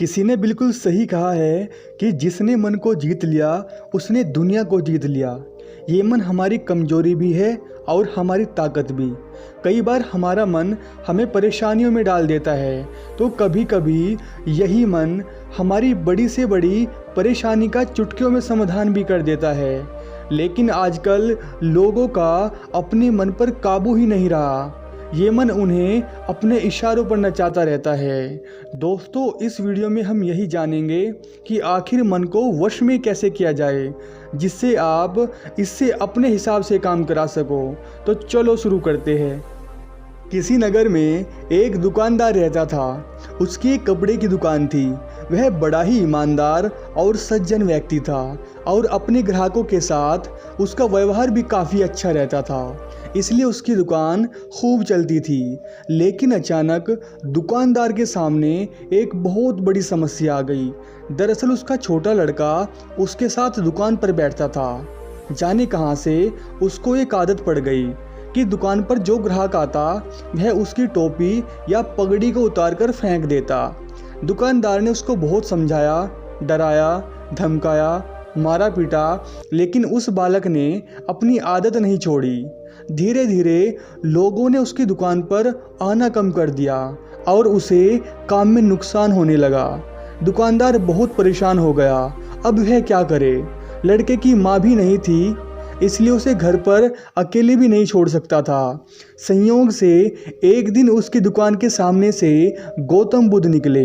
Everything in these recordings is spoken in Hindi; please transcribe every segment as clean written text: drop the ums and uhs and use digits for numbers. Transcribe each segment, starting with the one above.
किसी ने बिल्कुल सही कहा है कि जिसने मन को जीत लिया उसने दुनिया को जीत लिया। ये मन हमारी कमजोरी भी है और हमारी ताकत भी। कई बार हमारा मन हमें परेशानियों में डाल देता है, तो कभी कभी यही मन हमारी बड़ी से बड़ी परेशानी का चुटकियों में समाधान भी कर देता है। लेकिन आजकल लोगों का अपने मन पर काबू ही नहीं रहा। ये मन उन्हें अपने इशारों पर नचाता रहता है। दोस्तों, इस वीडियो में हम यही जानेंगे कि आखिर मन को वश में कैसे किया जाए, जिससे आप इससे अपने हिसाब से काम करा सको। तो चलो शुरू करते हैं। किसी नगर में एक दुकानदार रहता था। उसकी एक कपड़े की दुकान थी। वह बड़ा ही ईमानदार और सज्जन व्यक्ति था और अपने ग्राहकों के साथ उसका व्यवहार भी काफ़ी अच्छा रहता था, इसलिए उसकी दुकान खूब चलती थी। लेकिन अचानक दुकानदार के सामने एक बहुत बड़ी समस्या आ गई। दरअसल उसका छोटा लड़का उसके साथ दुकान पर बैठता था। जाने कहाँ से उसको एक आदत पड़ गई कि दुकान पर जो ग्राहक आता वह उसकी टोपी या पगड़ी को उतार कर फेंक देता। दुकानदार ने उसको बहुत समझाया, डराया, धमकाया, मारा पीटा, लेकिन उस बालक ने अपनी आदत नहीं छोड़ी। धीरे धीरे लोगों ने उसकी दुकान पर आना कम कर दिया और उसे काम में नुकसान होने लगा। दुकानदार बहुत परेशान हो गया। अब वह क्या करे? लड़के की माँ भी नहीं थी, इसलिए उसे घर पर अकेले भी नहीं छोड़ सकता था। संयोग से एक दिन उसकी दुकान के सामने से गौतम बुद्ध निकले।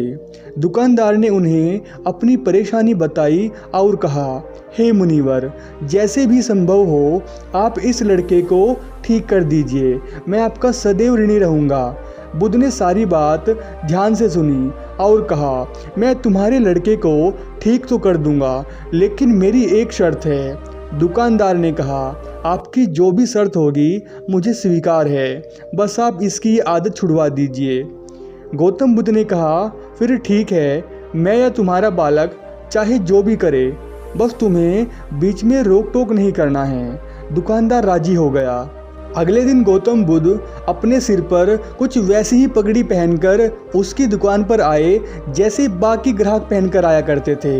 दुकानदार ने उन्हें अपनी परेशानी बताई और कहा, हे मुनिवर, जैसे भी संभव हो आप इस लड़के को ठीक कर दीजिए, मैं आपका सदैव ऋणी रहूँगा। बुद्ध ने सारी बात ध्यान से सुनी और कहा, मैं तुम्हारे लड़के को ठीक तो कर दूंगा, लेकिन मेरी एक शर्त है। दुकानदार ने कहा, आपकी जो भी शर्त होगी मुझे स्वीकार है, बस आप इसकी आदत छुड़वा दीजिए। गौतम बुद्ध ने कहा, फिर ठीक है, मैं या तुम्हारा बालक चाहे जो भी करे, बस तुम्हें बीच में रोक टोक नहीं करना है। दुकानदार राजी हो गया। अगले दिन गौतम बुद्ध अपने सिर पर कुछ वैसी ही पगड़ी पहनकर उसकी दुकान पर आए जैसे बाकी ग्राहक पहनकर आया करते थे।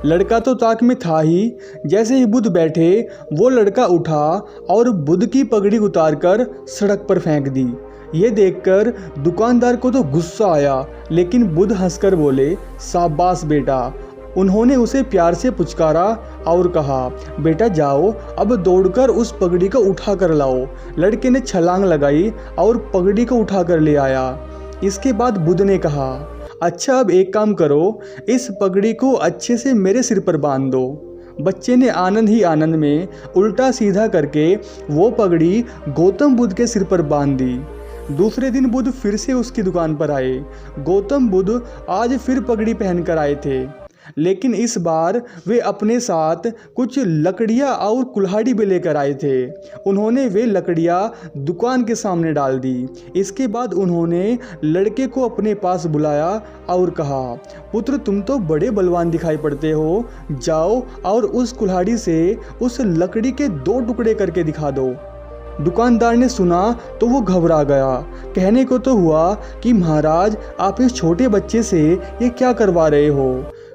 लड़का तो ताक में था ही। जैसे ही बुद्ध बैठे वो लड़का उठा और बुद्ध की पगड़ी उतारकर सड़क पर फेंक दी। ये देखकर दुकानदार को तो गुस्सा आया, लेकिन बुद्ध हंसकर बोले, शाबाश बेटा। उन्होंने उसे प्यार से पुचकारा और कहा, बेटा जाओ, अब दौड़कर उस पगड़ी को उठा कर लाओ। लड़के ने छलांग लगाई और पगड़ी को उठा कर ले आया। इसके बाद बुद्ध ने कहा, अच्छा अब एक काम करो, इस पगड़ी को अच्छे से मेरे सिर पर बांध दो। बच्चे ने आनंद ही आनंद में उल्टा सीधा करके वो पगड़ी गौतम बुद्ध के सिर पर बांध दी। दूसरे दिन बुद्ध फिर से उसकी दुकान पर आए। गौतम बुद्ध आज फिर पगड़ी पहनकर आए थे, लेकिन इस बार वे अपने साथ कुछ लकड़ियाँ और कुल्हाड़ी भी लेकर आए थे। उन्होंने वे लकड़ियाँ दुकान के सामने डाल दी। इसके बाद उन्होंने लड़के को अपने पास बुलाया और कहा, पुत्र तुम तो बड़े बलवान दिखाई पड़ते हो, जाओ और उस कुल्हाड़ी से उस लकड़ी के 2 टुकड़े करके दिखा दो। दुकानदार ने सुना तो वो घबरा गया। कहने को तो हुआ कि महाराज, आप इस छोटे बच्चे से ये क्या करवा रहे हो?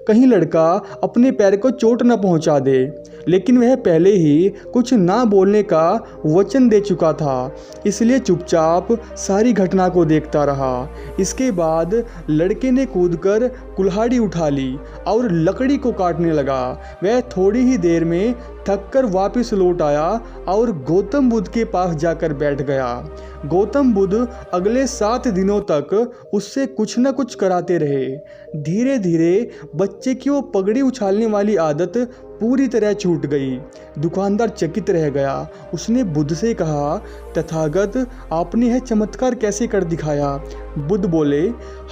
कहीं लड़का अपने पैर को चोट न पहुंचा दे। लेकिन वह पहले ही कुछ ना बोलने का वचन दे चुका था, इसलिए चुपचाप सारी घटना को देखता रहा। इसके बाद लड़के ने कूदकर कुल्हाड़ी उठा ली और लकड़ी को काटने लगा। वह थोड़ी ही देर में थककर वापस लौट आया और गौतम बुद्ध के पास जाकर बैठ गया। गौतम बुद्ध अगले 7 दिनों तक उससे कुछ न कुछ कराते रहे। धीरे धीरे बच्चे की वो पगड़ी उछालने वाली आदत पूरी तरह छूट गई। दुकानदार चकित रह गया। उसने बुद्ध से कहा, तथागत आपने यह चमत्कार कैसे कर दिखाया? बुद्ध बोले,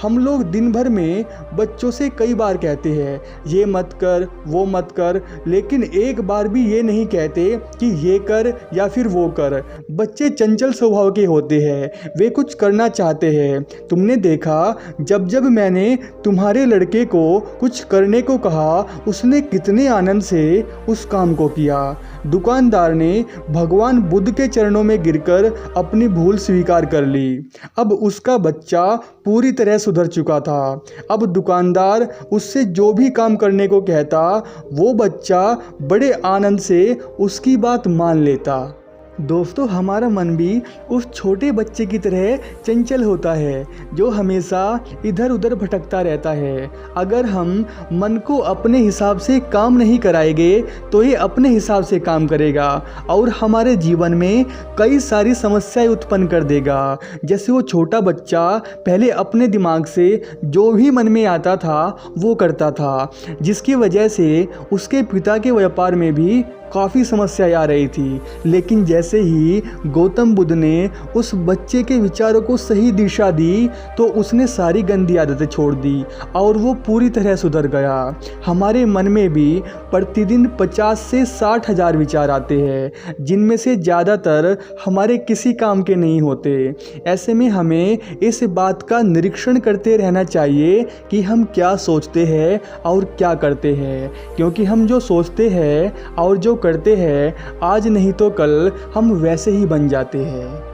हम लोग दिन भर में बच्चों से कई बार कहते हैं ये मत कर, वो मत कर, लेकिन एक बार भी ये नहीं कहते कि ये कर या फिर वो कर। बच्चे चंचल स्वभाव के होते हैं, वे कुछ करना चाहते हैं। तुमने देखा, जब जब मैंने तुम्हारे लड़के को कुछ करने को कहा, उसने कितने आनंद से उस काम को किया। दुकानदार ने भगवान बुद्ध के चरणों में गिरकर कर अपनी भूल स्वीकार कर ली। अब उसका बच्चा पूरी तरह सुधर चुका था। अब दुकानदार उससे जो भी काम करने को कहता वो बच्चा बड़े आनंद से उसकी बात मान लेता। दोस्तों, हमारा मन भी उस छोटे बच्चे की तरह चंचल होता है जो हमेशा इधर उधर भटकता रहता है। अगर हम मन को अपने हिसाब से काम नहीं कराएंगे तो ये अपने हिसाब से काम करेगा और हमारे जीवन में कई सारी समस्याएं उत्पन्न कर देगा। जैसे वो छोटा बच्चा पहले अपने दिमाग से जो भी मन में आता था वो करता था, जिसकी वजह से उसके पिता के व्यापार में भी काफ़ी समस्याएं आ रही थी। लेकिन जैसे ही गौतम बुद्ध ने उस बच्चे के विचारों को सही दिशा दी तो उसने सारी गंदी आदतें छोड़ दी और वो पूरी तरह सुधर गया। हमारे मन में भी प्रतिदिन 50 से 60 हज़ार विचार आते हैं, जिनमें से ज़्यादातर हमारे किसी काम के नहीं होते। ऐसे में हमें इस बात का निरीक्षण करते रहना चाहिए कि हम क्या सोचते हैं और क्या करते हैं, क्योंकि हम जो सोचते हैं और जो करते हैं आज नहीं तो कल हम वैसे ही बन जाते हैं।